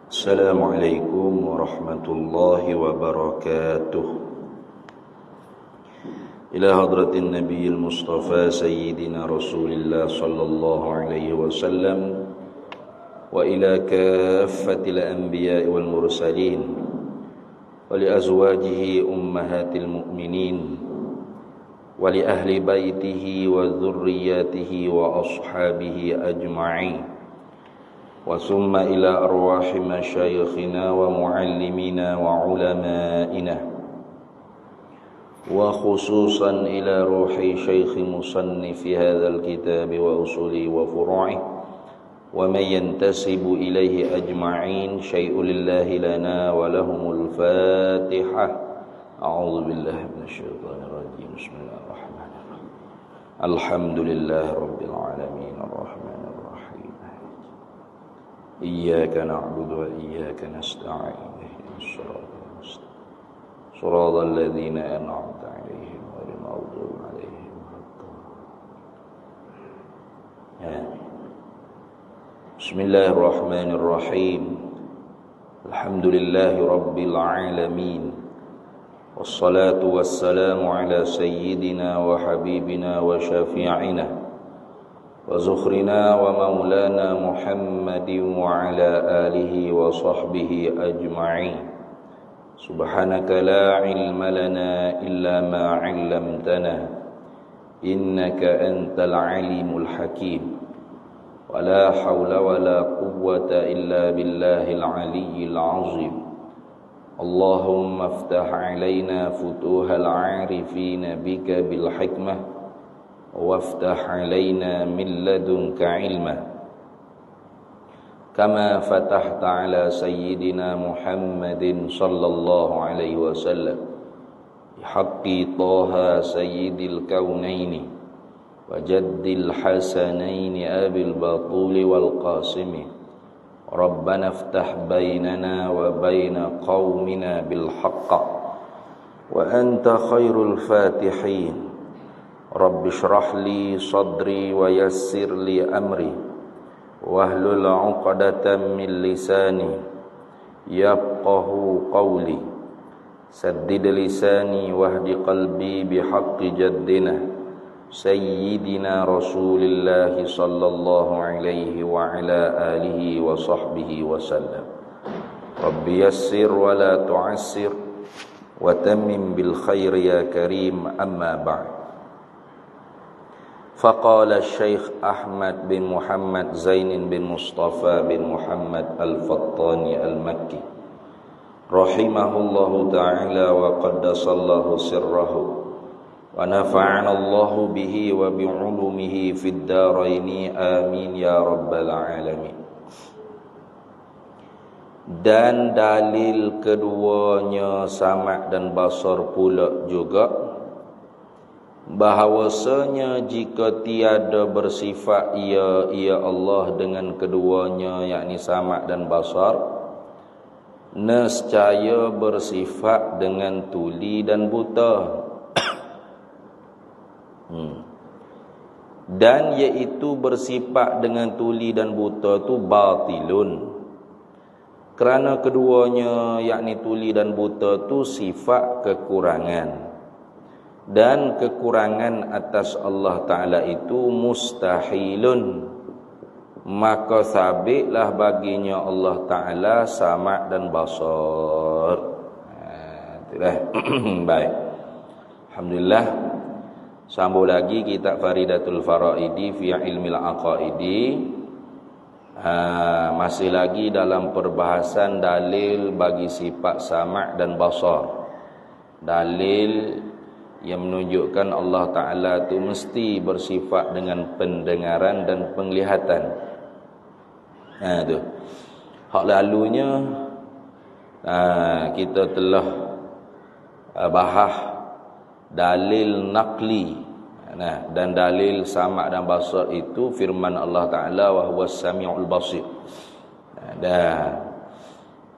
Assalamualaikum warahmatullahi wabarakatuh. Ila hadratin Nabiyil Mustafa Sayyidina Rasulillah sallallahu alaihi wasallam wa ila kaffatil anbiya'i wal mursalin wa li azwajihi ummahatil mu'minin wa li ahli baitihi wa dhurriyyatihi wa ashabihi ajma'in wa summa ila arwahi masyayikhina wa muallimina wa ulama'ina wa khususan ila ruhi syekhi musannifi hadzal kitab wa usuli wa furu'i wa man yantasibu ilaihi ajma'in syai'un lillahi lana wa lahumul fatihah. A'udzu billahi minasyaitonir rajim. Bismillahirrahmanirrahim. Alhamdulillahi rabbil alamin arrahmanir rahim. Iyyaka na'budu wa iyyaka nasta'in. Ihdinas siratal mustaqim. Shiratal ladzina an'amta 'alaihim ghairil maghdubi 'alaihim waladdallin. Bismillahirrahmanirrahim. Alhamdulillahi rabbil alamin. Wassalatu wassalamu ala sayyidina wa habibina wa syafi'ina wa zukhrina wa maulana Muhammadin wa ala alihi wa sahbihi ajma'in. Subhanaka la ilma lana illa ma 'allamtana innaka antal alimul hakim. Wa la hawla wa la quwwata illa billahil aliyyil azim. Allahumma aftah 'alaina futuhal 'arifin bika bil hikmah waftah 'alaina min ladunka 'ilma kama fatahta 'ala sayyidina Muhammadin sallallahu alaihi wasallam bihaqqi Taha sayyidil kaunaini wa jaddil hasanaini abil batuli wal qasimi. Rabbana aftah bainana wa baina qaumina bil haqq wa anta khairul fatihin. Rabbi shrah li sadri wa yassir li amri wahlul 'uqdatam min lisani yafqahu qawli. Saddid lisani wahdi qalbi bihaqqi jaddina sayyidina Rasulillah sallallahu alaihi wa ala alihi wa sahbihi wa sallam. Rabbi yassir wa la tu'assir wa tammim bil khair ya karim. Amma ba'd. Faqala Syekh Ahmad bin Muhammad Zainin bin Mustafa bin Muhammad Al-Fattani Al-Makki rahimahullahu ta'ala wa qaddasallahu sirrahu wa nafa'ana Allahu bihi wa bi'ulumihi fid daraini amin ya rabbal alamin. Dan dalil keduanya Sama' dan Basar pula juga bahawasanya jika tiada bersifat ia Allah dengan keduanya, yakni Sama' dan Basar, nescaya bersifat dengan tuli dan buta. Dan iaitu bersifat dengan tuli dan buta tu batilun, kerana keduanya yakni tuli dan buta tu sifat kekurangan, dan kekurangan atas Allah Ta'ala itu mustahilun, maka sabitlah baginya Allah Ta'ala Sama' dan Basar. Itulah. Baik, alhamdulillah. Sambung lagi kitab Faridatul Faraidi fi ilmil aqaidi. Masih lagi dalam perbahasan dalil bagi sifat Sama' dan Basar. Dalil yang menunjukkan Allah Ta'ala itu mesti bersifat dengan pendengaran dan penglihatan. Tu hak lalunya kita telah bahas dalil naqli. Dan dalil Sama' dan Basar itu firman Allah Ta'ala wa huwas sami'ul basir.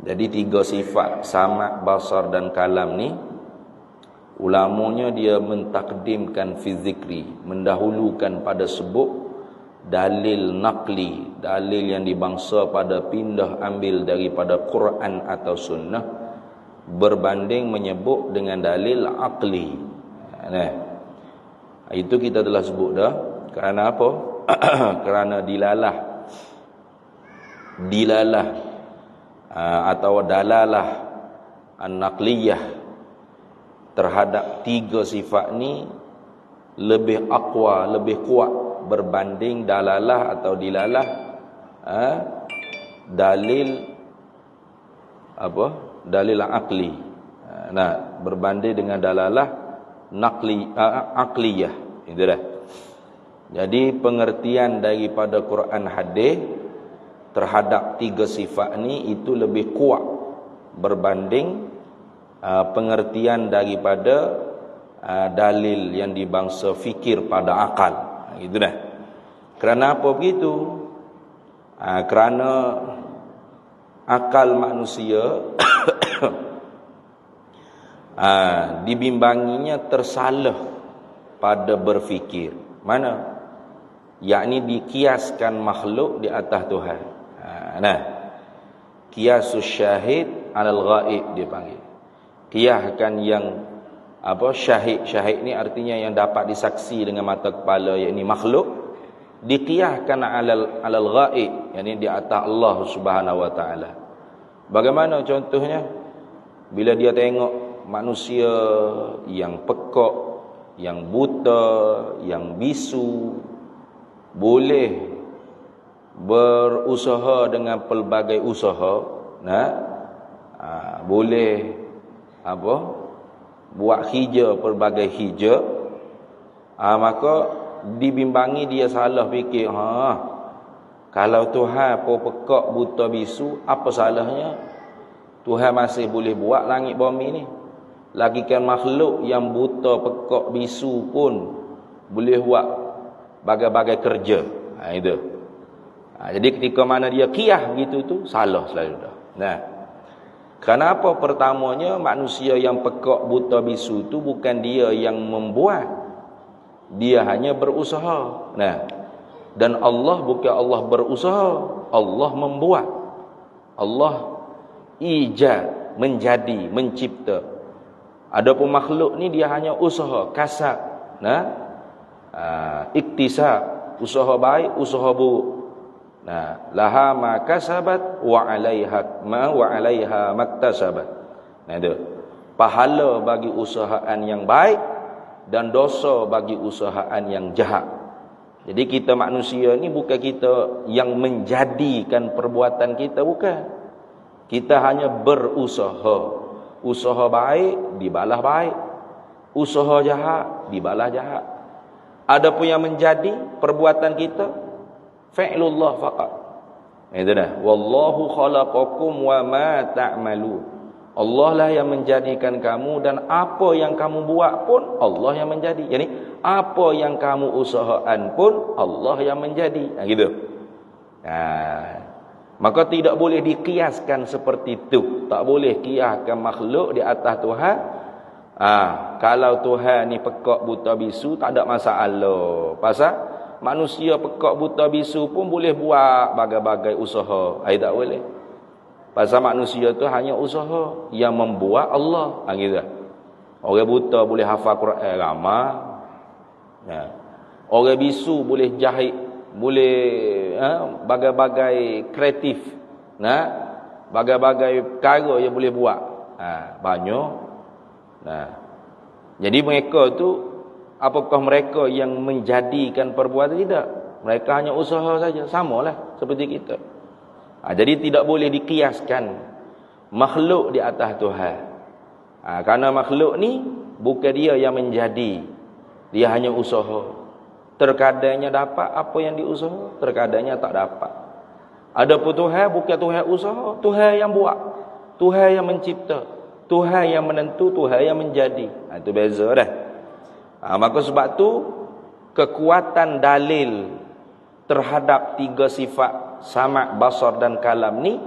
Jadi tiga sifat Sama', Basar dan Kalam ni ulamanya dia mentakdimkan fi zikri, mendahulukan pada sebut dalil naqli, dalil yang dibangsa pada pindah ambil daripada Quran atau sunnah, berbanding menyebut dengan dalil aqli. Nah, itu kita telah sebut dah. Kerana apa? Kerana dilalah atau dalalah an-naqliyah terhadap tiga sifat ni lebih aqwa, lebih kuat berbanding dalalah atau dilalah dalil apa? Dalil aqli. Nah, berbanding dengan dalalah aqliyah. Itu dah. Jadi pengertian daripada Quran hadis terhadap tiga sifat ni itu lebih kuat berbanding pengertian daripada dalil yang dibangsa fikir pada akal. Itu dah. Kerana apa begitu? Kerana akal manusia dibimbanginya tersalah pada berfikir. Mana? Yakni dikiaskan makhluk di atas Tuhan. Nah, kiasus syahid alal ghaib dia panggil. Kiaskan yang apa, syahid ni artinya yang dapat disaksi dengan mata kepala, yakni makhluk, dikiaskan alal ghaib, yakni di atas Allah Subhanahu wa taala. Bagaimana contohnya? Bila dia tengok manusia yang pekak, yang buta, yang bisu boleh berusaha dengan pelbagai usaha, boleh apa, buat hija pelbagai hija, maka dibimbangi dia salah fikir, kalau Tuhan pun pekak, buta, bisu, apa salahnya Tuhan masih boleh buat langit bumi ni? Lagikan makhluk yang buta, pekak, bisu pun boleh buat bagai-bagai kerja. Itu. Jadi ketika mana dia qiyah begitu tu salah selalu dah. Nah, kenapa pertamanya manusia yang pekak, buta, bisu tu bukan dia yang membuat, dia hanya berusaha. Nah, dan Allah bukan Allah berusaha, Allah membuat. Allah ijad, menjadi, mencipta. Adapun makhluk ni dia hanya usaha, kasab, iktisab, usaha baik, usaha buruk. Laha ma kasabat wa 'alaiha maktasabat. Itu. Pahala bagi usahaan yang baik dan dosa bagi usahaan yang jahat. Jadi kita manusia ni bukan kita yang menjadikan perbuatan kita, bukan. Kita hanya berusaha. Usaha baik dibalas baik, usaha jahat dibalas jahat. Adapun yang menjadi perbuatan kita, fi'lullah faqat. Itu dah. Wallahu khalaqakum wa ma ta'malun. Allah lah yang menjadikan kamu, dan apa yang kamu buat pun Allah yang menjadi. Yani apa yang kamu usahakan pun Allah yang menjadi. Gitu. Maka tidak boleh dikiaskan seperti itu. Tak boleh kiaskan makhluk di atas Tuhan. Kalau Tuhan ni pekak, buta, bisu, tak ada masalah. Pasal manusia pekak, buta, bisu pun boleh buat bagai-bagai usaha. Tak boleh. Pasal manusia tu hanya usaha, yang membuat Allah. Gitu. Orang buta boleh hafal Quran ramai. Orang bisu boleh jahit, boleh bagai-bagai kreatif, bagai-bagai perkara yang boleh buat, banyak. Jadi mereka tu, apakah mereka yang menjadikan perbuatan? Tidak. Mereka hanya usaha saja, samalah seperti kita. Jadi tidak boleh dikiaskan makhluk di atas Tuhan. Karena makhluk ni bukan dia yang menjadi, dia hanya usaha. Terkadangnya dapat apa yang diusaha, terkadangnya tak dapat. Adapun Tuhan bukan Tuhan usaha, Tuhan yang buat, Tuhan yang mencipta, Tuhan yang menentu, Tuhan yang menjadi. Itu beza dah. Maka sebab tu kekuatan dalil terhadap tiga sifat sama', basar dan kalam ni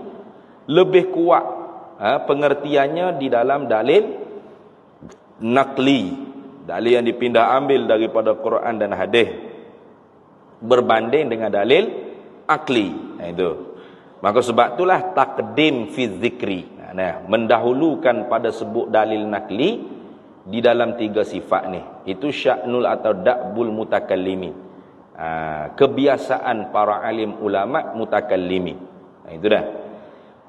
lebih kuat pengertiannya di dalam dalil naqli, dalil yang dipindah ambil daripada Quran dan hadis. berbanding dengan dalil akli. Itu. Maka sebab itulah takdim fi zikri. Mendahulukan pada sebut dalil nakli di dalam 3 sifat ni. Itu sya'nul atau da'bul mutakallimin. Kebiasaan para alim ulama mutakallimin. Itu dah.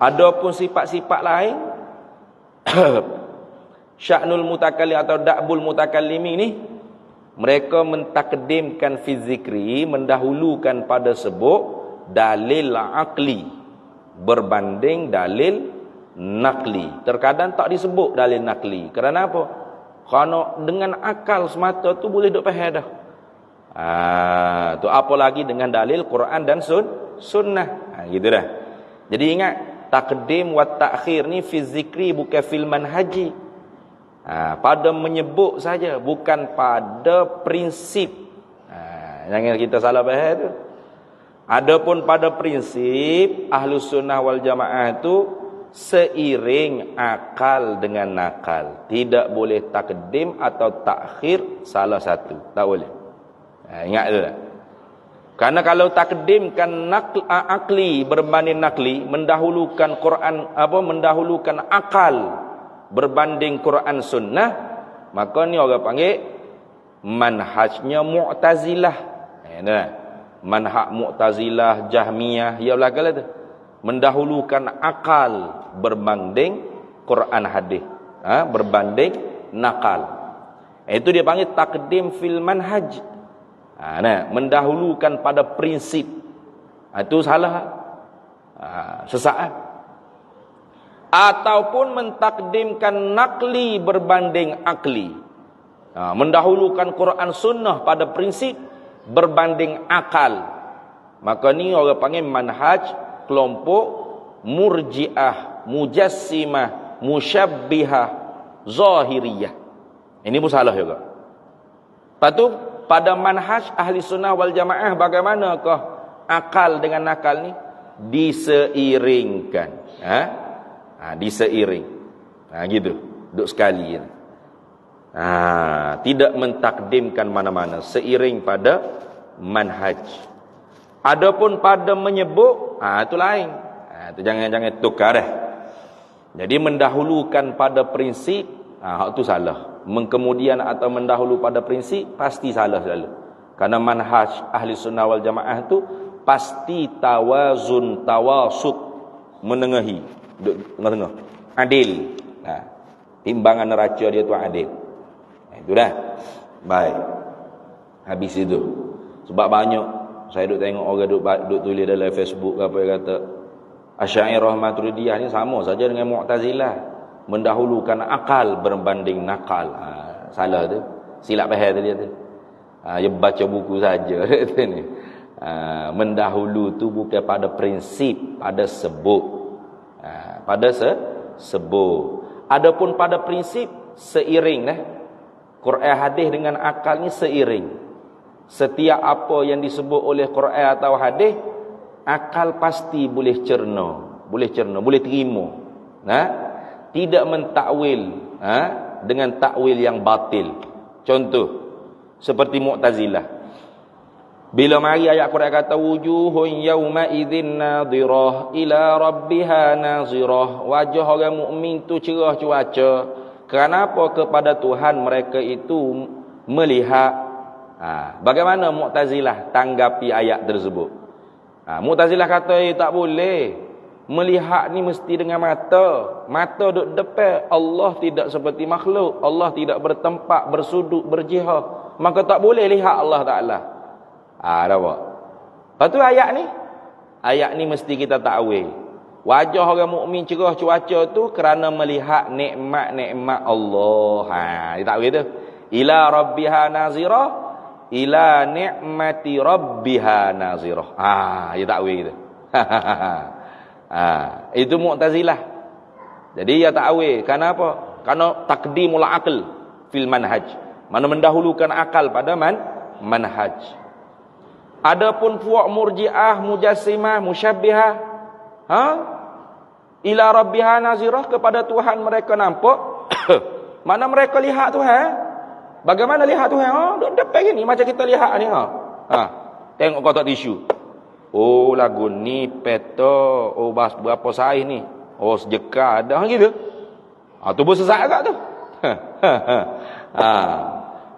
Adapun sifat-sifat lain sya'nul mutakallim atau da'bul mutakallimin ni, mereka mentakdimkan fi zikri, mendahulukan pada sebut dalil akli berbanding dalil nakli. Terkadang tak disebut dalil nakli. Kerana apa? Kerana dengan akal semata tu boleh duk faham dah. Tu apa lagi dengan dalil Quran dan sunnah. Gitu dah. Jadi ingat, takdim wa ta'khir ni fi zikri bukan fil manhaji. Pada menyebut saja, bukan pada prinsip. Jangan kita salah faham tu. Adapun pada prinsip Ahlus Sunnah wal Jamaah itu seiring akal dengan nakal. Tidak boleh takdim atau takhir salah satu. Tak boleh. Ingat tu tak? Karena kalau takdimkan akli berbanding nakli, mendahulukan Quran mendahulukan akal berbanding Quran sunnah, maka ni orang panggil manhajnya Mu'tazilah. Manhaj Mu'tazilah, Jahmiyah, ya belakang tu. Mendahulukan akal berbanding Quran hadis, berbanding nakal. Itu dia panggil takdim fil manhaj. Mendahulukan pada prinsip. Itu salah. Sesat. Ataupun mentakdimkan nakli berbanding akli. Mendahulukan Quran sunnah pada prinsip berbanding akal. Maka ni orang panggil manhaj kelompok murji'ah, mujassimah, musyabbihah, zahiriyah. Ini pun salah juga. Lepas tu pada manhaj ahli sunnah wal jamaah, bagaimanakah akal dengan nakal ni diseiringkan? Diseiring. Gitu. Duduk sekali. Tidak mentakdimkan mana-mana, seiring pada manhaj. Adapun pada menyebut, itu lain. Itu jangan tukar dah. Jadi mendahulukan pada prinsip, itu salah. Mengkemudian atau mendahulu pada prinsip pasti salah selalu. Karena manhaj ahli sunnah wal jamaah itu pasti tawazun, tawasut, menengahi, tengah-tengah, adil. Timbangan neraca dia tu adil. Itu dah. Baik. Habis itu. Sebab banyak saya duk tengok orang duk tulis dalam Facebook apa yang kata Asy'ariyah Maturidiyah ni sama saja dengan Mu'tazilah, mendahulukan akal berbanding nakal. Salah tu. Silap faham dia tu. Dia baca buku saja tu ni. Mendahulu tu bukan pada prinsip, pada sebut. Pada sebut. Adapun pada prinsip seiring dah. Quran hadis dengan akal ni seiring. Setiap apa yang disebut oleh Quran atau hadis, akal pasti boleh cerna, boleh terima. Tidak mentakwil dengan takwil yang batil. Contoh seperti Mu'tazilah. Bila mari ayat Quran kata wujuhun yauma idzin nadhirah ila rabbiha nazirah, wajah orang mukmin tu cerah cuaca. Kenapa? Kepada Tuhan mereka itu melihat. Bagaimana Mu'tazilah tanggapi ayat tersebut? Mu'tazilah kata tak boleh. Melihat ni mesti dengan mata. Mata duduk depan. Allah tidak seperti makhluk. Allah tidak bertempat, bersudut, berjihad. Maka tak boleh lihat Allah Ta'ala. Nampak? Lepas tu ayat ni mesti kita takwil. Wajah orang mukmin cerah cuaca tu kerana melihat nikmat-nikmat Allah. Dia takwil tu. Ila rabbiha nazirah, ila ni'mati rabbiha nazirah. Dia takwil gitu. Itu Mu'tazilah. Jadi dia takwil. Kenapa? Karena takdimul aql fil manhaj. Mana mendahulukan akal pada manhaj. Adapun puak murji'ah, mujassimah, musyabbihah, ila rabbiha nazirah, kepada Tuhan mereka nampak. Mana mereka lihat Tuhan? Bagaimana lihat Tuhan? Duduk depan ni macam kita lihat ni. Tengok kotak tisu. Oh, lagu ni peta. Oh, bahas berapa saiz ni? Oh, sejeka ada gitu. Tu pun sesat agak tu.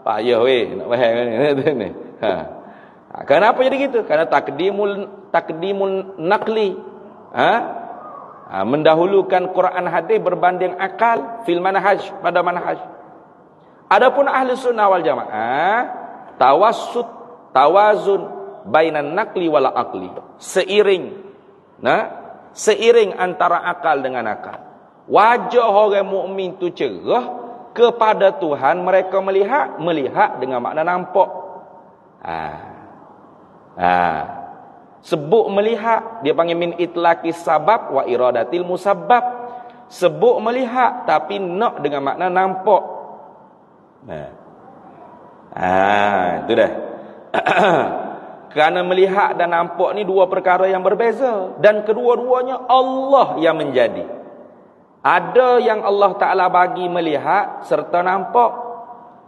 Pak ya weh nak faham ni. Kenapa jadi gitu? Karena takdimul naqli. Mendahulukan Quran hadis berbanding akal fil manhaj, pada manhaj. Adapun ahli sunnah wal jamaah tawazun bainan naqli wal aqli. Seiring antara akal dengan akal. Wajah orang mukmin tu cerah kepada Tuhan, mereka melihat dengan makna nampak. Sebut melihat dia panggil min itlaqis sabab wa iradatil musabbab. Sebut melihat tapi nak dengan makna nampak. Itu dah. Kerana melihat dan nampak ni dua perkara yang berbeza, dan kedua-duanya Allah yang menjadi. Ada yang Allah Ta'ala bagi melihat serta nampak.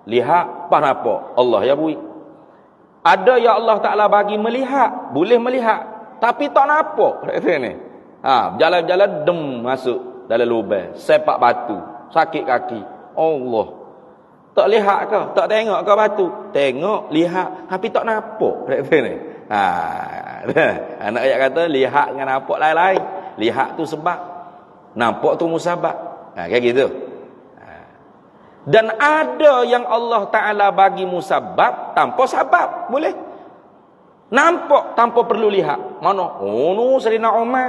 Lihat, pas nampak. Allah ya bui. Ada yang Allah Ta'ala bagi melihat, boleh melihat, tapi tak nampak. Berjalan-jalan, dem masuk dalam lubang, sepak batu, sakit kaki. Allah. Tak lihat ke? Tak tengok ke batu? Tengok, lihat, tapi tak nampak. Anak ayat kata, lihat dengan nampak lain-lain. Lihat tu sebab, nampak tu musabab. Kayak gitu. Dan ada yang Allah Ta'ala bagi musabab tanpa sabab. Boleh. Nampak tanpa perlu lihat. Mana? Oh, Sayyidina Umar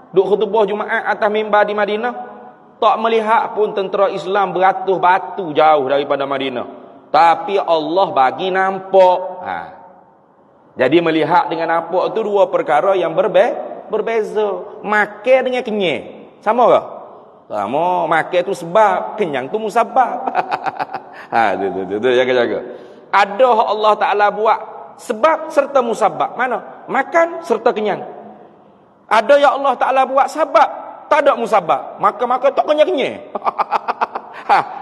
duk khutbah Jumaat atas mimbar di Madinah. Tak melihat pun tentera Islam beratus batu jauh daripada Madinah. Tapi Allah bagi nampak. Jadi melihat dengan nampak itu dua perkara yang berbeza. Makan dengan kenyang. Sama ke? Sama, makan tu sebab, kenyang tu musabab. Tu jaga-jaga. Ada Allah Ta'ala buat sebab serta musabab. Mana? Makan serta kenyang. Ada yang Allah Ta'ala buat sebab, tak ada musabab. Maka tak kenyang-kenyang.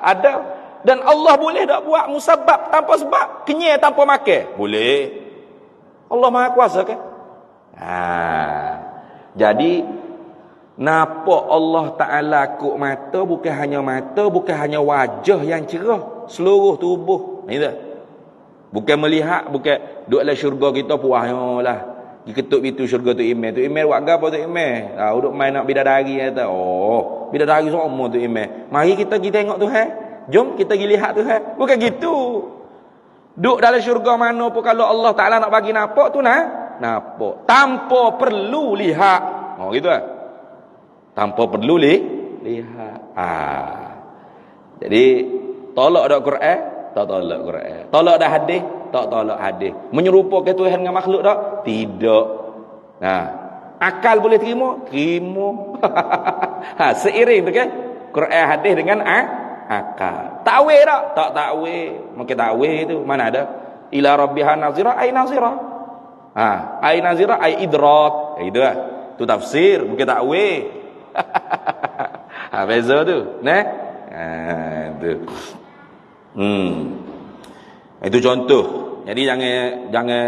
Ada. Dan Allah boleh tak buat musabab tanpa sebab, kenyang tanpa makan? Boleh. Allah Maha Kuasa kan? Jadi nampak Allah Ta'ala kuk mata, bukan hanya wajah yang cerah, seluruh tubuh. Bukan melihat, bukan duduk dalam syurga kita puaslah. Diketuk pintu syurga tu email buat apa tu email? Duduk main nak bidadari kata. Oh, bidadari semua tu email. Mari kita pergi tengok Tuhan. Jom kita pergi lihat Tuhan. Bukan gitu. Duduk dalam syurga mana pun kalau Allah Ta'ala nak bagi nampak tu nampak. Tanpa perlu lihat. Oh gitu lah. Tanpa perlu lihat. Jadi tolak dak Quran? Tak tolak Quran. Tolak dah hadis? Tak tolak hadis. Menyerupakan Tuhan dengan makhluk tak? Tidak. Akal boleh terima? Terima. Seiring tu kan? Quran hadis dengan akal. Takwil tak? Tak takwil. Mungkin takwil tu mana ada? Ila rabbiha nazira ay nazira. Ay nazira ay idrak. Itu lah. Tu tafsir, bukan takwil. Beza tu, tu. Itu contoh. Jadi jangan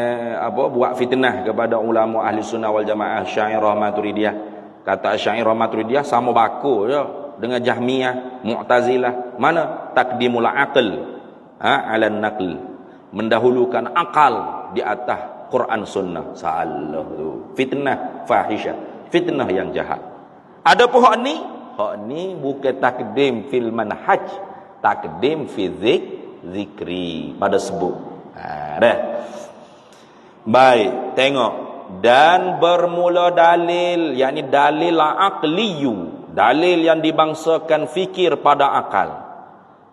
buat fitnah kepada ulama ahli sunnah wal jamaah Syairah Maturidiyah. Kata Syairah Maturidiyah sama baku je dengan Jahmiyah, Mu'tazilah. Mana takdimul aql ala naql, mendahulukan akal di atas Quran sunnah. Salah tu. Fitnah fahisyah, fitnah yang jahat. Ada pun hak ni bukan takdim fil manhaj, takdim fi zikri, pada sebut. Dah. Baik, tengok. Dan bermula dalil, yakni dalil aqliyu, dalil yang dibangsakan fikir pada akal.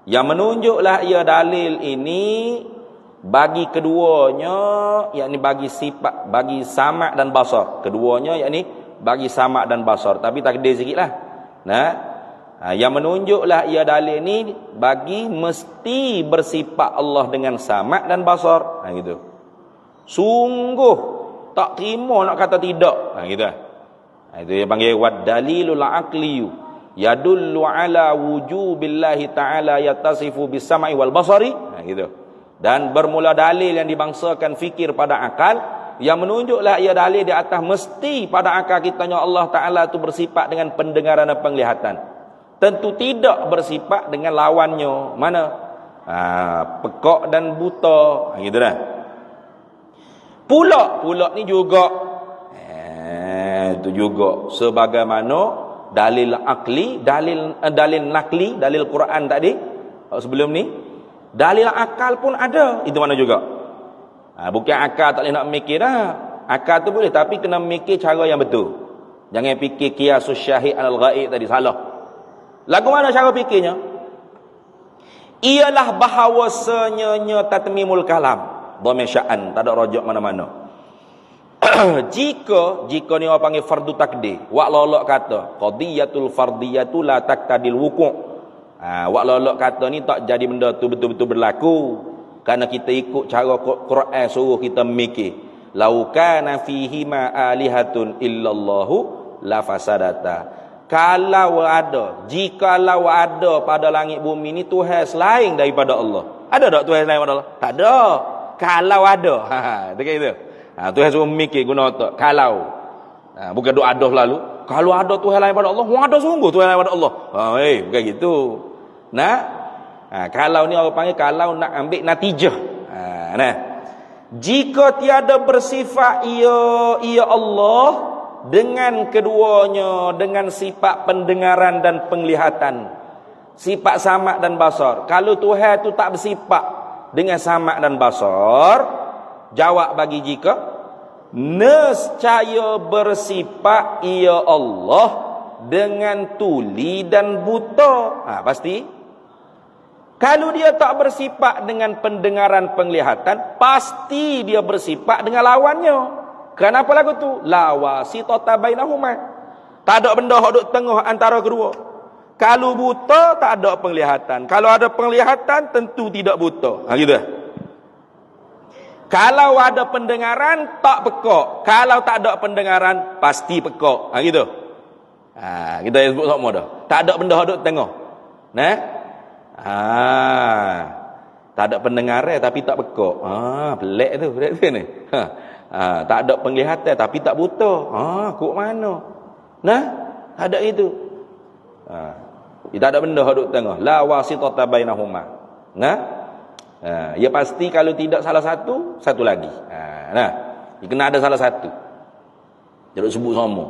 Yang menunjuklah ia dalil ini bagi keduanya, yakni bagi sifat, bagi sama' dan basar. Keduanya yakni bagi sama' dan basar, tapi takdir sikitlah. Yang menunjuklah ia dalil ni bagi mesti bersifat Allah dengan sama' dan basar. Gitu. Sungguh tak terima nak kata tidak. Gitu. Itu yang panggil wad dalilul aqliyu yadullu ala wujubillahi ta'ala yattasifu bis sam'i wal basari. Gitu. Dan bermula dalil yang dibangsakan fikir pada akal yang menunjuklah ia dalil di atas mesti pada akal kitanya Allah Ta'ala itu bersifat dengan pendengaran dan penglihatan. Tentu tidak bersifat dengan lawannya. Mana? Pekak dan buta. Gitu dah. Pulak ni juga itu juga sebagaimana dalil akli, dalil nakli, dalil Quran tadi sebelum ni, dalil akal pun ada. Itu mana juga? Bukan akal tak boleh nak mikir dah. Akal tu boleh tapi kena mikir cara yang betul. Jangan fikir qiyasus syahid alal ghaib tadi, salah. Lagu mana cara fikirnya? Ialah bahawasanya tatmimul kalam. Dhamir sya'an, tak ada rajak mana-mana. jika ni orang panggil fardu takdir, wak lolok kata qadiyatul fardiyatu la taqtadil wuqu'. Wak lolok kata ni tak jadi benda tu betul-betul berlaku. Kerana kita ikut cara Quran suruh kita mikir. Lau kana fihi ma alihatun illallahu la fasadata. Jikalau ada pada langit bumi ni Tuhan selain daripada Allah. Ada tak Tuhan selain daripada Allah? Tak ada. Kalau ada. Dekat itu. Tuhan suruh mikir guna otak. Kalau. Bukan doa ada lalu. Kalau ada Tuhan lain daripada Allah, ada sungguh Tuhan lain daripada Allah. Bukan gitu. Kalau ni orang panggil kalau nak ambil natijah. Jika tiada bersifat ia Allah dengan keduanya, dengan sifat pendengaran dan penglihatan, sifat samak dan basar. Kalau Tuhan tu tak bersifat dengan samak dan basar, jawab bagi jika nescaya bersifat ia Allah dengan tuli dan buta. Pasti. Kalau dia tak bersifat dengan pendengaran penglihatan, pasti dia bersifat dengan lawannya. Kenapa lagu tu? La wasitata bainahuma. Tak ada benda hok duk tengah antara kedua. Kalau buta tak ada penglihatan. Kalau ada penglihatan tentu tidak buta. Gitu. Kalau ada pendengaran tak pekak. Kalau tak ada pendengaran pasti pekak. Gitu. Kita sebut semua dah. Tak ada benda hok duk tengah. Tak ada pendengaran tapi tak pekak. Pelik tu ni. Tak ada penglihatan tapi tak buta. Kok mana? Tak ada itu. Tak ada benda hok duk tengah. La wasitata bainahuma. Ya pasti kalau tidak salah satu, satu lagi. Dia kena ada salah satu. Jangan sebut semua.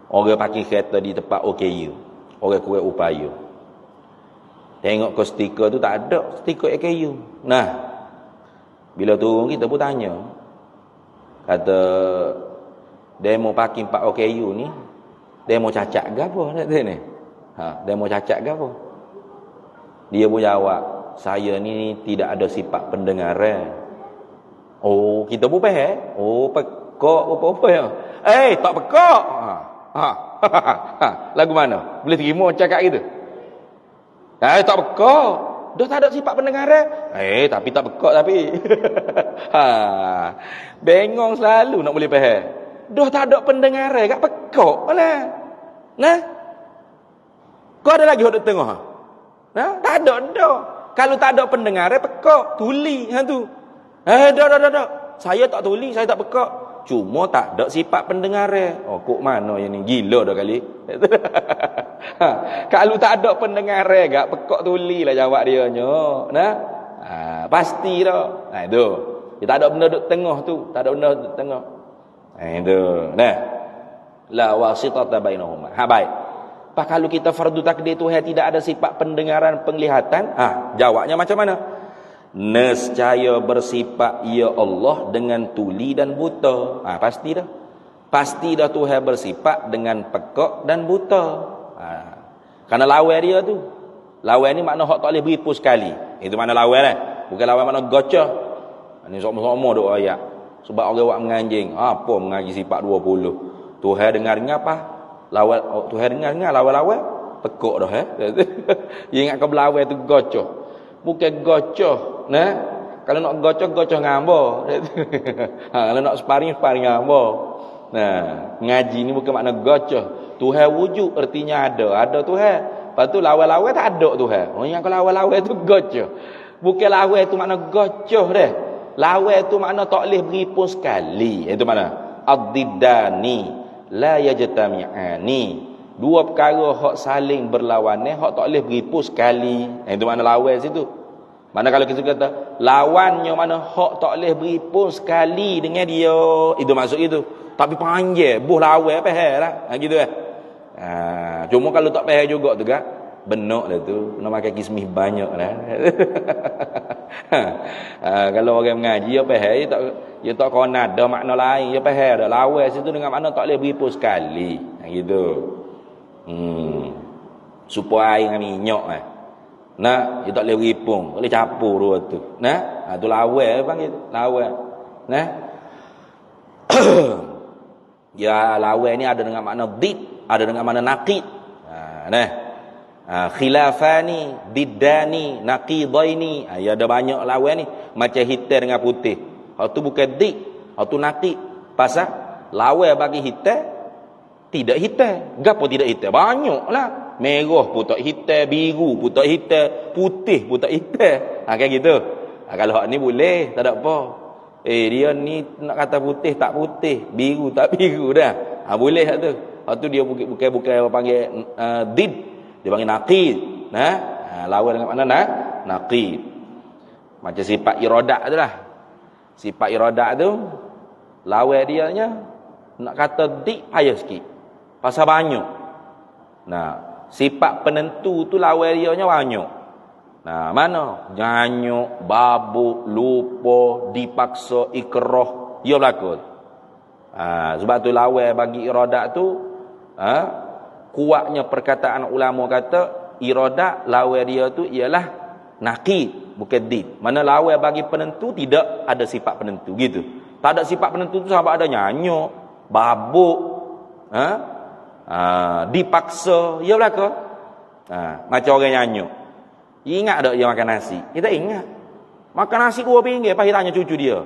Orang pakai kereta di tempat OKU. Orang kurang upaya. Tengok ke stiker tu tak ada stiker AKU. Bila turun kita pun tanya. Kata demo parking Pak OKU ni demo cacat ke apa ni? Demo cacat ke apa? Dia pun jawab, saya ni tidak ada sifat pendengaran. Kita pun faham. Pekak apa-apa ya. Tak pekak. Lagu mana? Boleh terima cakap gitu? Tak pekak. Dah tak ada sifat pendengaran. Tapi tak pekak tapi. Bengong selalu nak boleh faham. Dah tak ada pendengaran kat pekak lah. Kau ada lagi hok tengah? Tak ada dah. Kalau tak ada pendengaran pekak, tuli tu. Dah. Saya tak tuli, saya tak pekak. Cuma tak ada sifat pendengaran. Kok mana yang ni? Gila dah kali. Kalau tak ada pendengaran gak pekak tuli lah jawab dia nya. Pasti dah. Itu. Dia tak ada benda duduk tengah tu. Tak ada benda duduk tengah. Itu. La wasitata bainahuma. Baik. Kalau kita fardu takdir Tuhan tidak ada sifat pendengaran penglihatan, jawabnya macam mana? Nescaya bersifat ia Allah dengan tuli dan buta. Pasti dah. Pasti dah Tuhan bersifat dengan pekak dan buta. Kerana lawan dia tu. Lawan ni makna hak tak boleh beripu sekali. Itu mana lawan lah. Bukan lawan makna gocah. Ni sama-sama duk ayat. Sebab orang buat menganjing. Apa mengaji sifat 20? Tuhan dengar-dengar apa? Lawan Tuhan dengar-dengar lawan-lawan pekak dah Dia ingat kau berlawan tu gocah. Bukan gocah. Kalau nak gocah ngamba. Kalau nak sparring ngamba. Ngaji ni bukan makna gocah. Tuhan wujud artinya ada Tuhan. Lepas tu lawan-lawan tak ada Tuhan. Yang kalau lawan-lawan tu gocah. Bukan lawan tu makna gocah dah. Lawan tu makna tak boleh beri pun sekali. Itu mana? Ad-diddani la yajtami'ani. Dua perkara hak saling berlawanan, hak tak boleh beri pun sekali. Itu makna lawan situ. Mana kalau kita kata lawannya mana hak tak boleh beri pun sekali dengan dia. Itu maksud itu. Tapi panjang, buh lawan faham lah. Gitu cuma kalau tak faham juga tu kan, benak dah tu, nak makan kismis banyak lah. Kalau orang mengaji dia faham, dia tak kena ada makna lain, dia faham dah lawan situ dengan makna tak boleh beri pun sekali. Gitu. Supaya air dengan minyak nah, dia tak boleh beri pun, boleh campur dua tu. Nah, tu lawan panggil lawan. Nah. Ya, lawan ni ada dengan makna did, ada dengan makna naqid. Khilafani, diddani, naqidaini. Ya ada banyak lawan ni, macam hitam dengan putih. Hak tu bukan did, hak tu naqid. Pasal lawan bagi hitam tidak hitam. Gapo tidak hitam? Banyaklah. Merah pun tak hitam, biru pun tak hitam, putih pun tak hitam. Kayak gitu. Kalau hak ni boleh, tak ada apa. Dia ni nak kata putih tak putih, biru tak biru dah. Boleh hak tu. Hak tu dia bukan panggil did, dia panggil naqid. Lawan dengan makna naqid. Macam sifat iradah tu lah. Sifat iradah tu lawan dia nya nak kata did payah sikit. Pasal banyak. Sifat penentu tu lawan dia nya banyak. Mana? Nyanyuk, babuk, lupa, dipaksa, ikrah, ia berlaku. Sebab tu lawan bagi iradat tu, kuatnya perkataan ulama kata, iradat lawan dia tu ialah naqid, bukan did. Mana lawan bagi penentu tidak ada sifat penentu, gitu. Tak ada sifat penentu tu sampai ada nyanyuk, babuk, dipaksa, ia berlaku. Macam orang nyanyuk. Ingat tak dia makan nasi? Kita ingat. Makan nasi 2 pinggir, lepas tanya cucu dia.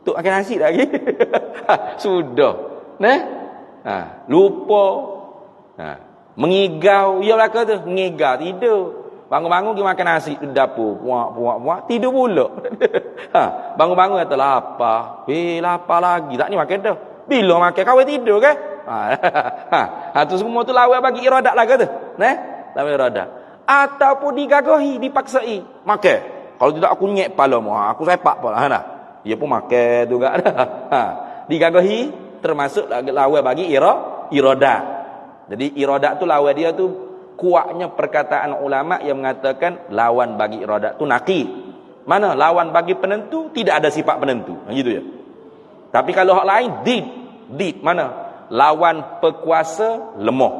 Tok makan nasi tak lagi? Sudah. Lupa. Mengigau. Ya belakang tu. Mengigau. Tidur. Bangun-bangun pergi makan nasi di dapur. Puak. Tidur pula. Bangun-bangun kata lapar. Lapar lagi. Tak ni makan dah. Bila makan kau tidur kan? Tu semua tu lawan bagi iradat lah kata. Lawan iradat. Ataupun digagahi, dipaksai makan. Kalau tidak aku nyek kepala mu, aku sepak pula. Dia pun makan juga. Digagahi termasuk lawan bagi iradat. Jadi iradat tu lawan dia tu kuatnya perkataan ulama yang mengatakan lawan bagi iradat tu naqid. Mana lawan bagi penentu tidak ada sifat penentu. Gitu ya. Tapi kalau hak lain did mana? Lawan pekuasa lemah.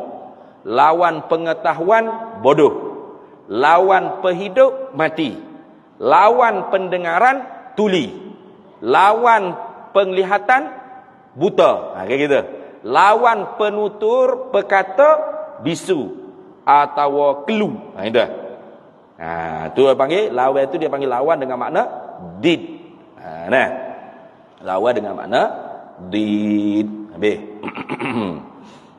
Lawan pengetahuan bodoh. Lawan pehidup mati. Lawan pendengaran tuli. Lawan penglihatan buta. Kayak gitu. Lawan penutur pekata bisu atau kelu. Itu. Tu dia panggil lawan, itu dia panggil lawan dengan makna did. Lawan dengan makna did. Habis.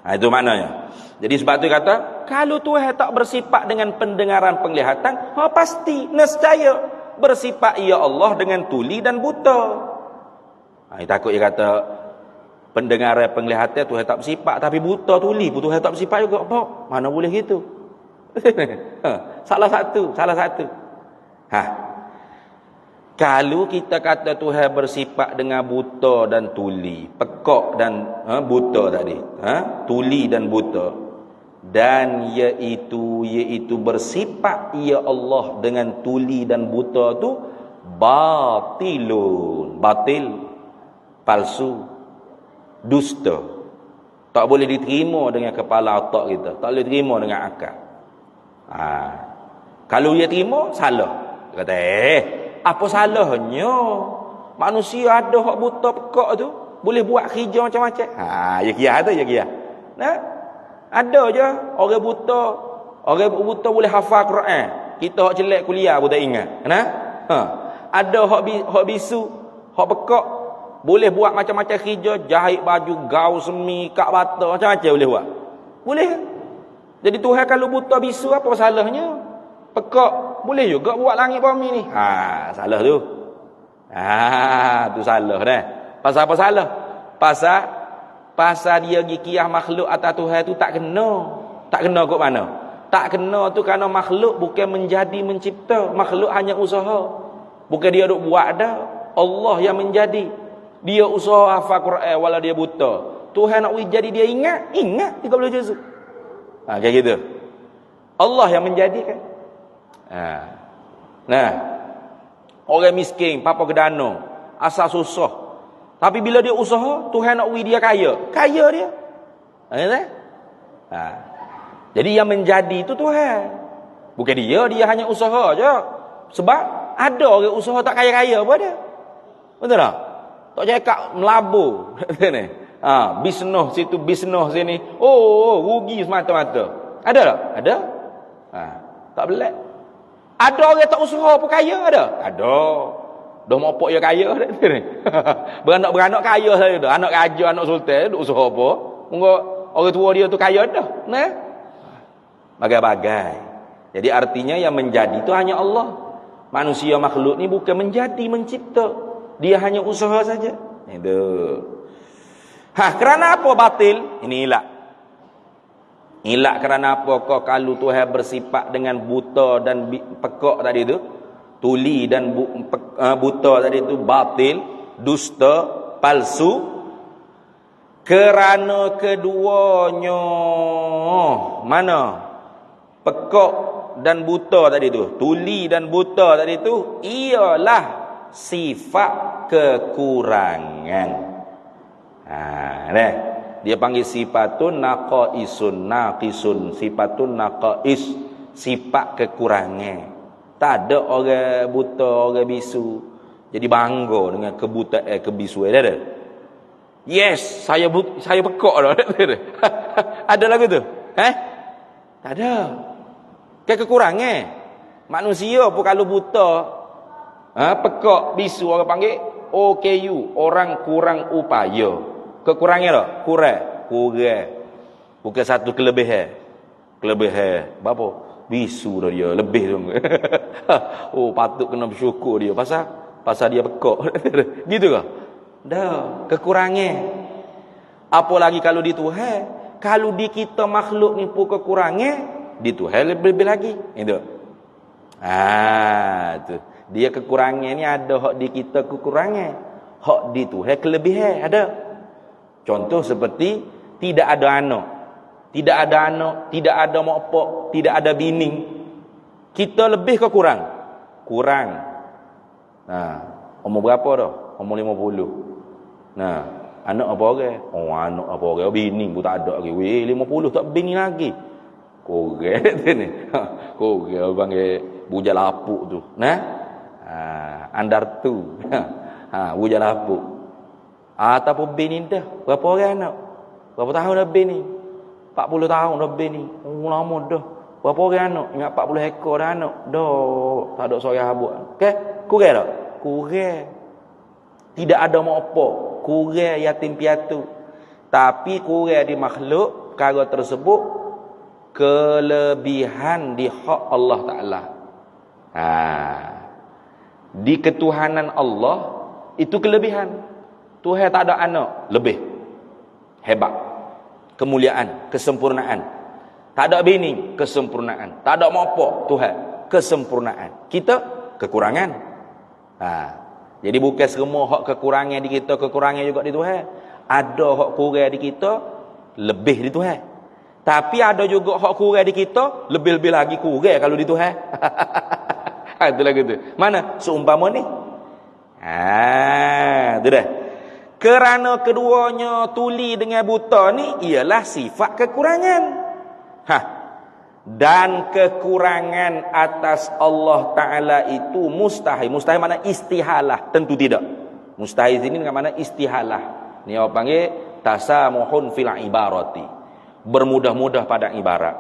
Itu maknanya. Jadi sebab tu kata, kalau Tuhan tak bersifat dengan pendengaran penglihatan, pasti nescaya bersifat ya Allah dengan tuli dan buta. Takut dia kata pendengaran penglihatan Tuhan tak bersifat, tapi buta tuli pun Tuhan tak bersifat juga. Apa? Mana boleh gitu? Salah satu. Kalau kita kata Tuhan bersifat dengan buta dan tuli, pekak dan buta tadi, tuli dan buta, dan iaitu bersifat ya Allah dengan tuli dan buta tu batilun, batil, palsu, dusta, tak boleh diterima dengan kepala otak kita, tak boleh terima dengan akal. Kalau dia terima, salah. Dia kata apa salahnya? Manusia ada hak buta pekak tu, boleh buat kerja macam-macam. Ya kira tu, ya kira. Ada je orang buta boleh hafal Quran. Kita hak jelek kuliah pun tak ingat. Ada hak bisu, hak pekak boleh buat macam-macam kerja, jahit baju, gaul semi, kak bata, macam-macam boleh buat. Boleh. Jadi Tuhan kalau buta bisu apa salahnya? Pekak boleh juga buat langit bumi ni. Salah tu. Tu salah dah. Pasal apa salah? Pasal dia gikiyah makhluk atas Tuhan tu tak kena. Tak kena kok mana? Tak kena tu kerana makhluk bukan menjadi mencipta. Makhluk hanya usaha. Bukan dia duk buat dah. Allah yang menjadi. Dia usaha hafal Quran walau dia buta. Tuhan nak jadi dia ingat 30 juz. Kayak gitu. Allah yang menjadikan. Nah, orang miskin, papa kedana, asal susah. Tapi bila dia usaha, Tuhan nak dia kaya. Kaya dia. Jadi yang menjadi itu Tuhan. Bukan dia hanya usaha je. Sebab ada orang usaha tak kaya-kaya apa dia. Betul tak? Tak cakap melabur. Bisnes situ, bisnes sini. Rugi semata-mata. Ada tak? Ada? Tak boleh. Ada orang tak usaha pun kaya ada? Ada. Dah mopok ya kaya dah. Beranak-beranak kaya saya dah. Anak raja, anak sultan duk usaha apa? Moga orang tua dia tu kaya dah. Nah. Bagai-bagai. Jadi artinya yang menjadi itu hanya Allah. Manusia makhluk ni bukan menjadi, mencipta. Dia hanya usaha saja. Itu. Kerana apa batil? Ini ilak. Ilak kerana apa kau kalau Tuhan bersifat dengan buta dan pekak tadi tu, tuli dan buta tadi tu batil, dusta, palsu, kerana keduanya mana? Pekak dan buta tadi tu, tuli dan buta tadi tu ialah sifat kekurangan. Dia panggil sifatun naqisun, sifatun naqais, sifat kekurangan. Tak ada orang buta, orang bisu jadi bangga dengan kebutaan, kebisuan ada. Yes, saya pekak dah. Ada lagu tu? Tak ada. Kekurangan. Manusia pun kalau buta, pekak, bisu, orang panggil OKU, orang kurang upaya. Kekurangan tak? Kurang. Bukan satu kelebihan. Berapa? Bisu dah dia, lebih tu. Patut kena bersyukur dia pasal dia pekak. Gitu ke? Dah, kekurangan. Apa lagi kalau di Tuhan? Kalau di kita makhluk ni pun kekurangan, di Tuhan lebih-lebih lagi. Itu. Tu. Dia kekurangan ni ada hak di kita kekurangan. Hak di Tuhan kelebihan ada. Contoh seperti tidak ada anak, tidak ada mak pak, tidak ada bini. Kita lebih ke kurang? Kurang. Umur berapa dah? Umur 50. Anak apa orang? Anak apa orang? Bini pun tak ada lagi. 50 tak bini lagi. Korek tu ni. Korek panggil bujal lapuk tu. Andar tu. Bujal lapuk. Ataupun bini dah. Berapa orang anak? Berapa tahun dah bini? 40 tahun dah bini. Lama dah. Berapa orang anak? Ingat 40 ekor dah anak. Dah. Tak ada seorang habuk. Okey? Kurang tak? Kurang. Tidak ada mak opak. Kurang yatim piatu. Tapi kurang di makhluk, perkara tersebut kelebihan di hak Allah Ta'ala. Di ketuhanan Allah itu kelebihan. Tuhan tak ada anak, lebih hebat. Kemuliaan, kesempurnaan. Tak ada bini, kesempurnaan. Tak ada mak pak, Tuhan, kesempurnaan. Kita kekurangan. Jadi bukan semua hak kekurangan di kita, kekurangan juga di Tuhan. Ada hak kurang di kita, lebih di Tuhan. Tapi ada juga hak kurang di kita, lebih-lebih lagi kurang kalau di Tuhan. Itulah gitu. Mana seumpama ni? Itu dah. Kerana keduanya tuli dengan buta ni ialah sifat kekurangan. Dan kekurangan atas Allah Ta'ala itu mustahil. Mustahil makna istihalah. Tentu tidak. Mustahil sini dengan makna istihalah. Ni orang panggil tasamuhun fil ibarati. Bermudah-mudah pada ibarat.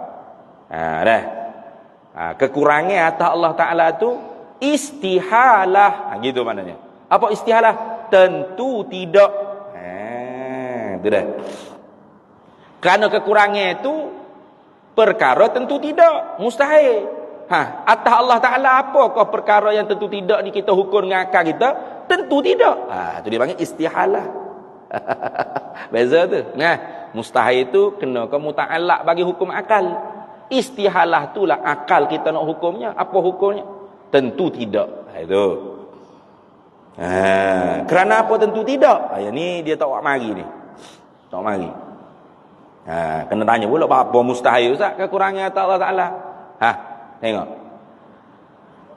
Kekurangan atas Allah Ta'ala itu istihalah. Gitu maknanya. Apa istihalah? Tentu tidak. Itu dah. Kerana kekurangan itu perkara tentu tidak, mustahil. Atas Allah Ta'ala apakah perkara yang tentu tidak ni kita hukum dengan akal kita? Tentu tidak. Tu dia panggil istihalah. Beza tu. Mustahil tu kena ke muta'allaq bagi hukum akal. Istihalah itulah akal kita nak hukumnya. Apa hukumnya? Tentu tidak. Itu. Kerana apa tentu tidak? Yang ni dia tak buat mari ni. Tak mari. Kena tanya pula apa mustahil Ustaz kekurangan Allah Taala. Tengok.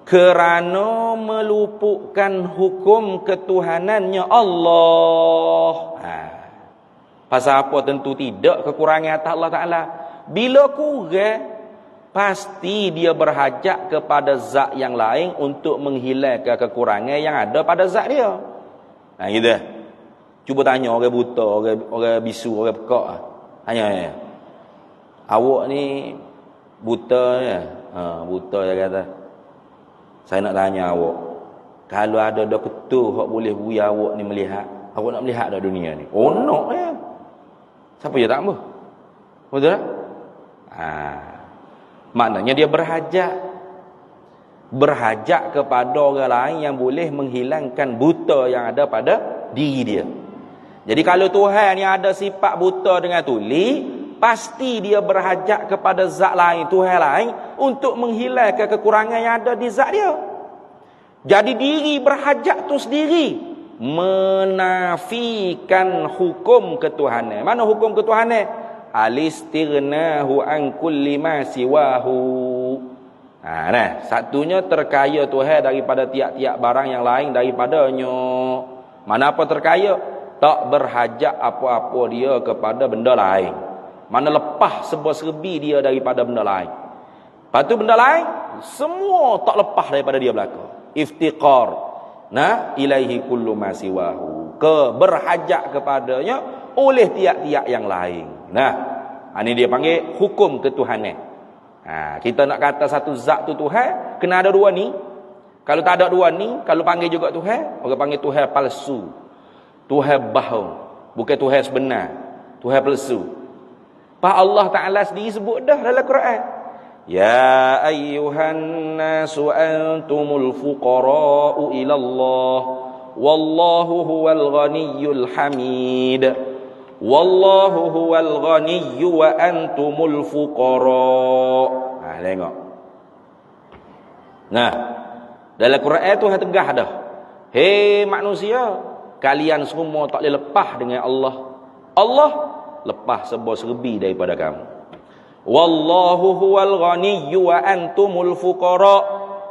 Kerana meluputkan hukum ketuhanannya Allah. Pasal apa tentu tidak kekurangan Allah Taala? Bila kurang, pasti dia berhajat kepada zat yang lain untuk menghilangkan kekurangan yang ada pada zat dia. Gitu. Cuba tanya orang buta, orang bisu, orang pekak. Tanya. Awak ni buta ya? Buta dia kata. Saya nak tanya awak. Kalau ada doktor hak boleh bui awak ni melihat, awak nak melihat dah dunia ni? Oh nak ya. Siapa je tak mahu? Betul tak? Maknanya dia berhajat kepada orang lain yang boleh menghilangkan buta yang ada pada diri dia. Jadi kalau Tuhan yang ada sifat buta dengan tuli, pasti dia berhajat kepada zat lain, Tuhan lain, untuk menghilangkan kekurangan yang ada di zat dia. Jadi diri berhajat tu sendiri menafikan hukum ketuhanan. Mana hukum ketuhanan? Alistirnahu an kulli ma siwahu. Satunya terkaya Tuhan daripada tiap-tiap barang yang lain daripadanya. Mana apa terkaya? Tak berhajat apa-apa dia kepada benda lain. Mana lepas serba-serbi dia daripada benda lain. Lepas tu benda lain semua tak lepas daripada dia belaka. Iftiqar ilaihi kullu ma siwahu. Berhajat kepadanya oleh tiap-tiap yang lain. Ini dia panggil hukum ketuhanan. Kita nak kata satu zat tu Tuhan, kena ada dua ni. Kalau tak ada dua ni, kalau panggil juga Tuhan, orang panggil Tuhan palsu. Tuhan bohong. Bukan Tuhan sebenar. Tuhan palsu. Pak Allah Ta'ala sendiri sebut dah dalam Quran. Ya ayyuhan nasu antumul fuqara'u ilallah. Wallahu huwal ghaniyyul hamid. Wallahu huwal ghaniyyu wa antumul fuqara'. Tengok. Dalam Quran tu tegah dah. Hei manusia, kalian semua tak boleh lepas dengan Allah. Allah lepas serba-serbi daripada kamu. Wallahu huwal ghaniyyu wa antumul fuqara'.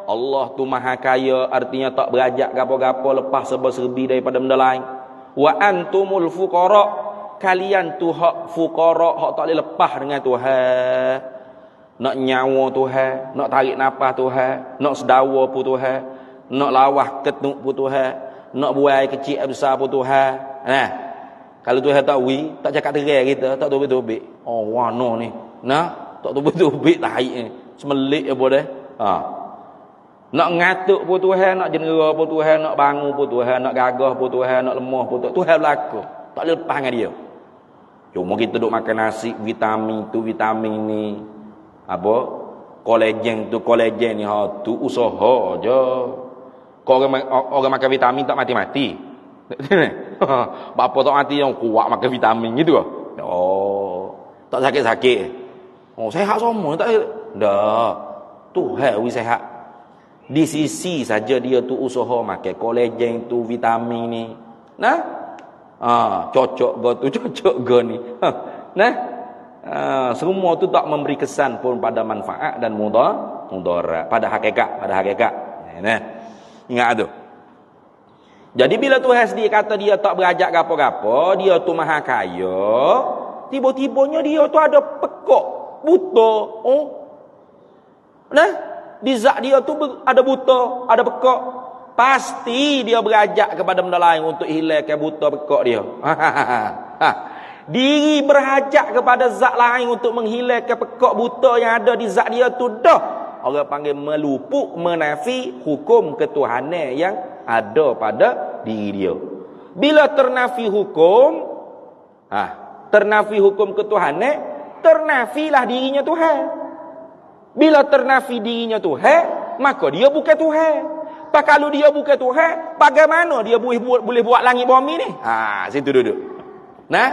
Allah tu maha kaya, artinya tak berajak gapo-gapo lepas serba-serbi daripada benda lain. Wa antumul fuqara'. Kalian tu hak fuqara, hak tak boleh lepas dengan Tuhan. Nak nyawa Tuhan, nak tarik nafas Tuhan, nak sedawa pun Tuhan, nak lawah ketuk pun Tuhan, nak buai kecil besar pun Tuhan. Kalau Tuhan tak wi, tak cakap terai kita, tak tobik-tobik. Oh, wano ni. Tak tobik-tobik tarik ni. Semelik apa dah. Nak ngatuk pun Tuhan, nak jenera pun Tuhan, nak bangun pun Tuhan, nak gagah pun Tuhan, nak lemah pun Tuhan berlaku. Tak boleh lepas dengan dia. Cuma kita duk makan nasi, vitamin tu vitamin ni. Kolagen tu kolagen ni, tu usaha je. Kau orang makan vitamin tak mati-mati. Bapa tak mati yang kuat makan vitamin gitu. Tak sakit-sakit. Sehat semua tak. Dah. Tuhan wi sehat. Di sisi saja dia tu usaha makan kolagen tu vitamin ni. Cocok go tu, cocok go ni. Semua tu tak memberi kesan pun pada manfaat dan mudarat pada hakikat. Ingat tu. Jadi bila Tuhan sendiri kata dia tak berajak gapo-gapo, dia tu maha kaya, tiba-tibanya dia tu ada pekak, buta. Di zat dia tu ada buta, ada pekak. Pasti dia berajak kepada benda lain untuk hilangkan buta pekak dia. Diri berhajat kepada zat lain untuk menghilangkan pekak buta yang ada di zat dia tu dah. Orang panggil meluput, menafi hukum ketuhanan yang ada pada diri dia. Bila ternafi hukum, ternafi hukum ketuhanan, ternafilah dirinya Tuhan. Bila ternafi dirinya Tuhan, maka dia bukan Tuhan. Pak kalau dia bukan Tuhan, bagaimana dia boleh buat langit bumi ni? Situ duduk. Nah,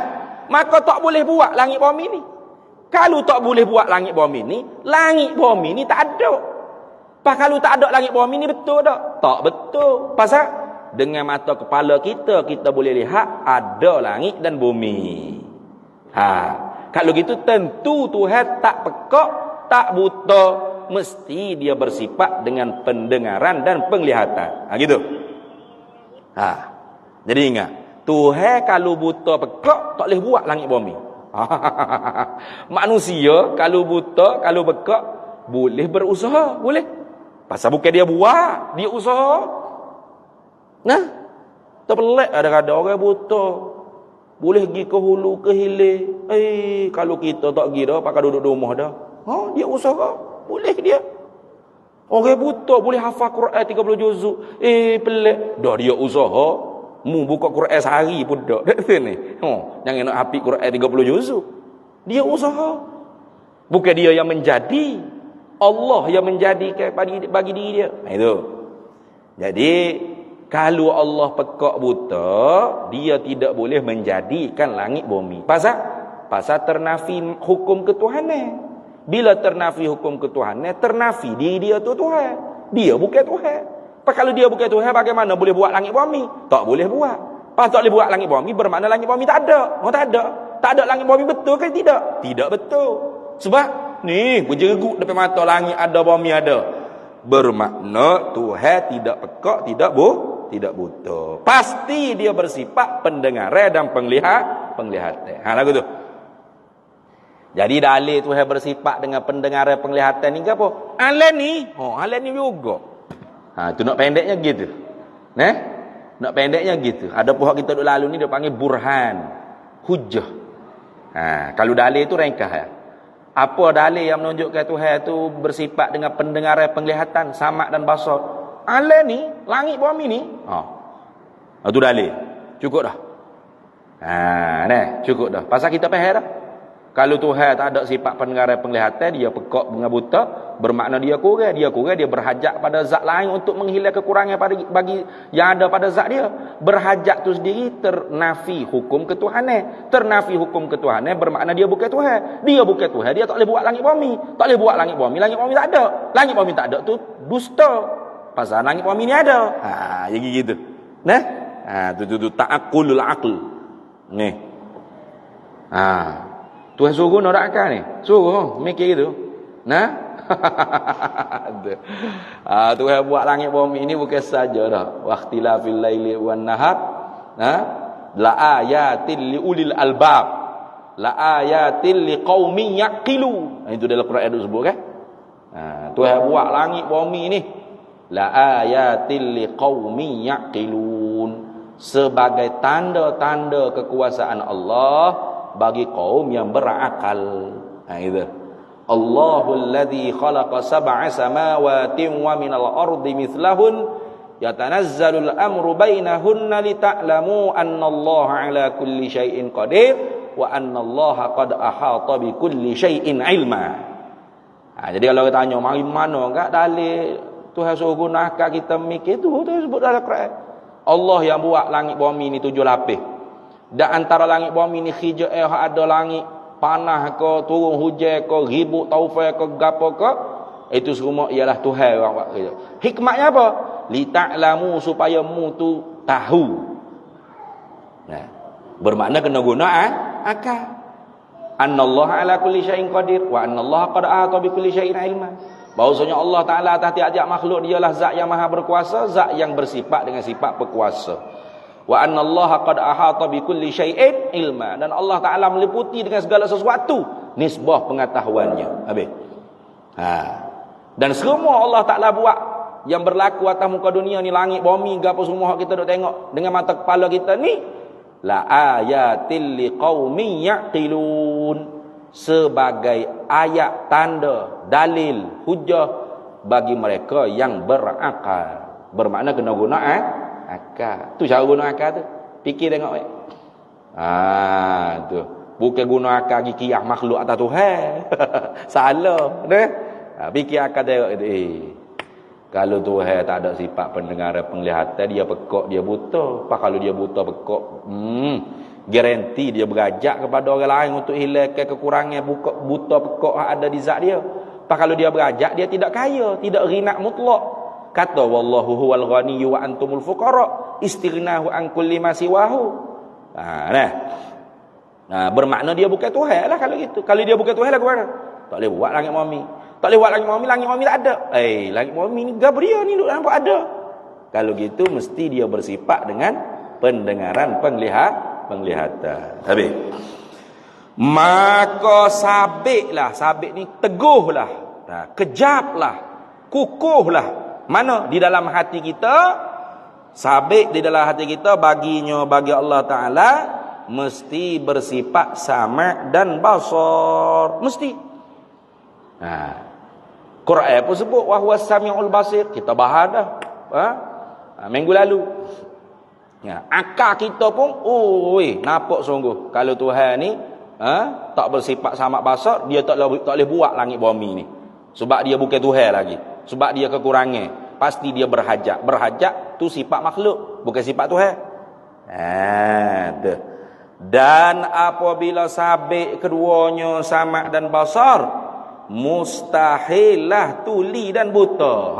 maka tak boleh buat langit bumi ni. Kalau tak boleh buat langit bumi ni tak ada. Pak kalau tak ada langit bumi ni betul tak? Tak betul. Pasal dengan mata kepala kita boleh lihat ada langit dan bumi. Kalau gitu tentu Tuhan tak pekak, tak buta, mesti dia bersifat dengan pendengaran dan penglihatan. Gitu. Jadi ingat, Tuhan kalau buta pekak tak boleh buat langit bumi. Manusia kalau buta, kalau pekak boleh berusaha, boleh. Pasal bukan dia buat, dia usaha. Nah, terpelik ada orang buta boleh pergi ke hulu ke hilir. Kalau kita tak pergi dah, pakai duduk di rumah dah. Dia usaha, boleh dia. Orang buta boleh hafal Quran 30 juzuk. Pelik. Dah dia usaha. Mu buka Quran sehari pun dak. Ni. Jangan nak hafal Quran 30 juzuk. Dia usaha. Bukan dia yang menjadi. Allah yang menjadikan bagi diri dia. Itu. Jadi kalau Allah pekak buta, dia tidak boleh menjadikan langit bumi. Pasal ternafi hukum ketuhanan. Bila ternafi hukum ketuhanan, ternafi diri dia tu Tuhan. Dia bukan Tuhan. Kalau dia bukan Tuhan, bagaimana boleh buat langit bumi? Tak boleh buat. Pasal tak boleh buat langit bumi, bermakna langit bumi tak ada. Tak ada. Tak ada langit bumi, betul ke tidak? Tidak betul. Sebab ni berjergut depan mata, langit ada, bumi ada. Bermakna Tuhan tidak pekak, tidak buta. Pasti dia bersifat pendengaran dan penglihatan. Lagu tu. Jadi dalil Tuhan bersifat dengan pendengaran penglihatan ni apa? Alam ni juga. Tu nak pendeknya gitu. Nak pendeknya gitu. Ada pihak kita duk lalu ni dia panggil burhan, hujjah. Kalau dalil tu ringkas. Apa dalil yang menunjukkan Tuhan tu bersifat dengan pendengaran penglihatan, samak dan basar? Alam ni, langit bumi ni. Itu dalil. Cukup dah. Cukup dah. Pasal kita faham dah. Kalau Tuhan tak ada sifat pendengaran penglihatan, dia pekak dengan buta, bermakna dia kurang. Dia berhajat pada zat lain untuk menghilang kekurangan bagi yang ada pada zat dia. Berhajat tu sendiri ternafi hukum ketuhanan. Ternafi hukum ketuhanan bermakna dia bukan Tuhan. Dia bukan Tuhan, dia tak boleh buat langit bumi. Tak boleh buat langit bumi tak ada. Langit bumi tak ada tu dusta. Pasal langit bumi ni ada. Jadi gitu. Tu ta'aqulul aql. Ni. Tuhan suruh nak akal ni. Suruh mikir gitu. Tuhan buat langit bumi ni bukan saja dah. Waqtilafil laili wan nahar. La ayatil li ulil albab. La ayatil li qaumin yaqilu. Itu dalam Quran ada sebut kan? Tuhan buat langit bumi ni. La ayatil li qaumin yaqilun, sebagai tanda-tanda kekuasaan Allah bagi kaum yang berakal. Itu. Allahul ladzi khalaqa sab'a samawati wa minal ardi mithlahun yatanazzalul amru bainahunna lita'lamu annallaha ala kulli syai'in qadir wa annallaha qad ahata bi kulli syai'in ilma. Jadi kalau kita tanya mari mana enggak dalil Tuhan suruh guna akal kita mikir tu sebut dalam Quran. Allah yang buat langit bumi ni 7 lapis. Dan antara langit bumi ni hijau ada langit panah ke, turun hujan ke, ribut taufan ke, gapo ke, itu semua ialah Tuhan orang buat kerja. Hikmatnya apa? Li ta'lamu, supaya mu tu tahu. Bermakna kena guna akal. Annallaha ala kulli syai'in qadir wa annallaha qad ahata bi kulli syai'in ilma. Bahawasanya Allah Ta'ala atas tiap-tiap makhluk dialah zat yang maha berkuasa, zat yang bersifat dengan sifat berkuasa. Wa annallaha qad ahata bi kulli syai'in ilma, dan Allah Taala meliputi dengan segala sesuatu nisbah pengetahuannya. Habis. Dan semua Allah Taala buat yang berlaku atas muka dunia ni, langit bumi gapo semua kita duk tengok dengan mata kepala kita ni, la ayatil liqaumin yaqilun, sebagai ayat tanda dalil hujah bagi mereka yang berakal. Bermakna kena guna akal. Tu cara guna akal tu. Fikir tengok baik. Tu. Bukan guna akal gi kiyah makhluk atas Tuhan. Salah, dah. Fikir akal tengok tu. Kalau Tuhan tak ada sifat pendengaran penglihatan, dia pekak, dia buta. Apa kalau dia buta pekak? Garanti dia berajak kepada orang lain untuk hilangkan kekurangan buta pekak ada di zat dia. Apa kalau dia berajak, dia tidak kaya, tidak ghina mutlak. Kata wallahu huwal ghaniyyu wa antumul fuqara, istighnahu an kulli ma siwahu. Bermakna dia bukan Tuhan lah kalau gitu. Kalau dia bukan Tuhan lah ke mana? Tak boleh buat langit bumi. Tak boleh buat langit bumi tak ada. Langit bumi ni Gabriel ni duk nampak ada. Kalau gitu mesti dia bersifat dengan pendengaran, penglihatan. Habis. Maka sabitlah, sabit ni teguhlah, kejaplah, kukuhlah. Mana? Di dalam hati kita, sabit di dalam hati kita bagi Allah Ta'ala mesti bersifat sama' dan basar. Mesti. Quran pun sebut wa huwas samiul basir. Kita bahas dah. Minggu lalu. Akal kita pun nampak sungguh kalau Tuhan ni tak bersifat sama basar, dia tak boleh buat langit bumi ni. Sebab dia bukan Tuhan lagi. Sebab dia kekurangan. Pasti dia berhajat. Berhajat tu sifat makhluk, bukan sifat Tuhan. Dan apabila sabit keduanya sama dan basar, mustahillah tuli dan buta.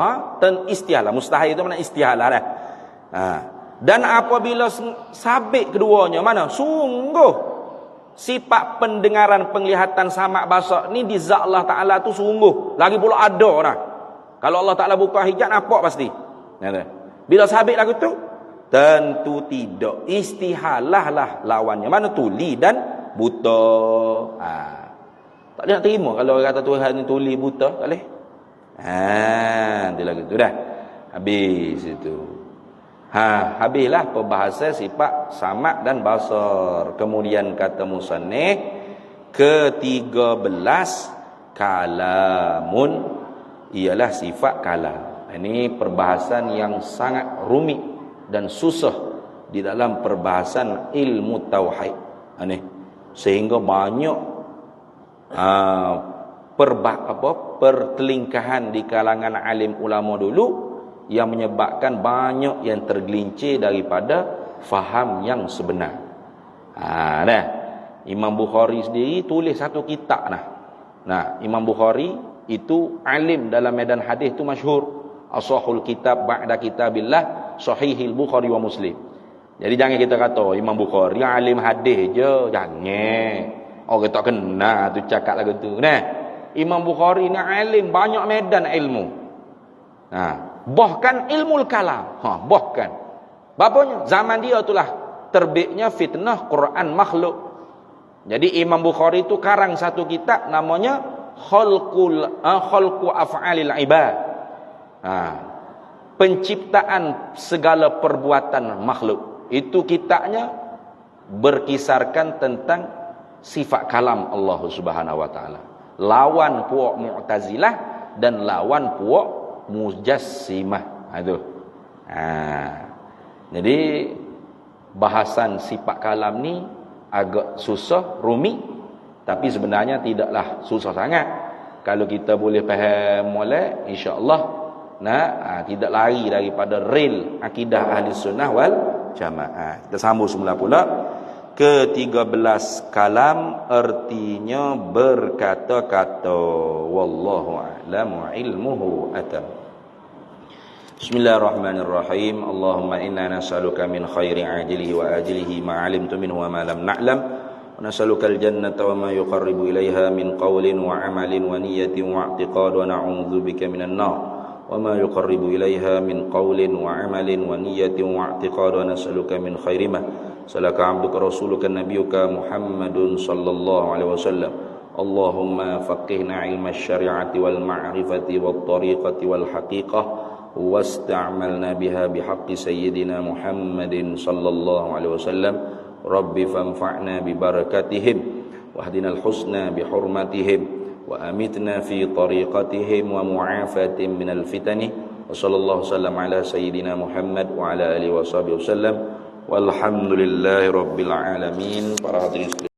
Istihalah. Mustahil itu mana istihalah dah. Dan apabila sabit keduanya mana? Sungguh sifat pendengaran, penglihatan, sama' basar ni di zat Allah Ta'ala tu sungguh. Lagi pula ada dah. Kalau Allah Ta'ala buka hijab, nampak pasti. Bila sabit lagu tu, tentu tidak. Istihalah lah lawannya. Mana tuli dan buta. Tak boleh nak terima kalau orang kata Tuhan ni tuli buta. Tak boleh. Dia lagu tu dah. Habis itu. Habislah perbahasan sifat sama' dan basar. Kemudian kata musannif, ke-13 kalamun, ialah sifat kalam. Ini perbahasan yang sangat rumit dan susah di dalam perbahasan ilmu tauhid. Sehingga banyak pertelingkahan di kalangan alim ulama dulu yang menyebabkan banyak yang tergelincir daripada faham yang sebenar. Imam Bukhari sendiri tulis satu kitab Imam Bukhari itu alim dalam medan hadis tu masyhur. Ashahul kitab ba'da kitabillah sahihil Bukhari wa Muslim. Jadi jangan kita kata Imam Bukhari alim hadis je, jangan. Orang tak kenal tu cakap lagu tu. Imam Bukhari ni alim banyak medan ilmu. Bahkan ilmu kalam. Bahkan. Bapaknya zaman dia itulah terbitnya fitnah Quran makhluk. Jadi Imam Bukhari itu karang satu kitab namanya Khalqu af'alil ibad. Penciptaan segala perbuatan makhluk. Itu kitabnya berkisarkan tentang sifat kalam Allah Subhanahu wa taala. Lawan puak Mu'tazilah dan lawan puak Mujassimah. Jadi bahasan sifat kalam ni agak susah, rumit, tapi sebenarnya tidaklah susah sangat. Kalau kita boleh faham molek, insya-Allah tidak lari daripada rel akidah ahli sunnah wal jamaah. Kita sambung semula pula. Ke-13 kalam artinya berkata-kata. Wallahu a'lamu ilmuhu atam. Bismillahirrahmanirrahim. Allahumma inna nas'aluka min khairi ajilihi wa ajilihi ma 'alimtu minhu wa ma lam na'lam. Wa nas'aluka al-jannata wa ma yuqarribu ilaiha min qawlin wa 'amalin wa niyyatin wa i'tiqad wa na'udzu bika minan nar. وما يقرب إليها من قول وعمل ونية واعتقاد ونسألك من خير ما سلك عبدك رسولك نبيك محمد صلى الله عليه وسلم اللهم فقهنا علم الشريعة والمعرفة والطريقة والحقيقة واستعملنا بها بحق سيدنا محمد صلى الله عليه وسلم رب فانفعنا ببركتهم واهدنا الحسنى بحرمتهم وأمتنا في طريقتهم ومعافاة من الفتن وصلى الله وسلم على سيدنا محمد وعلى آله وصحبه وسلم والحمد لله رب العالمين. Para hadirin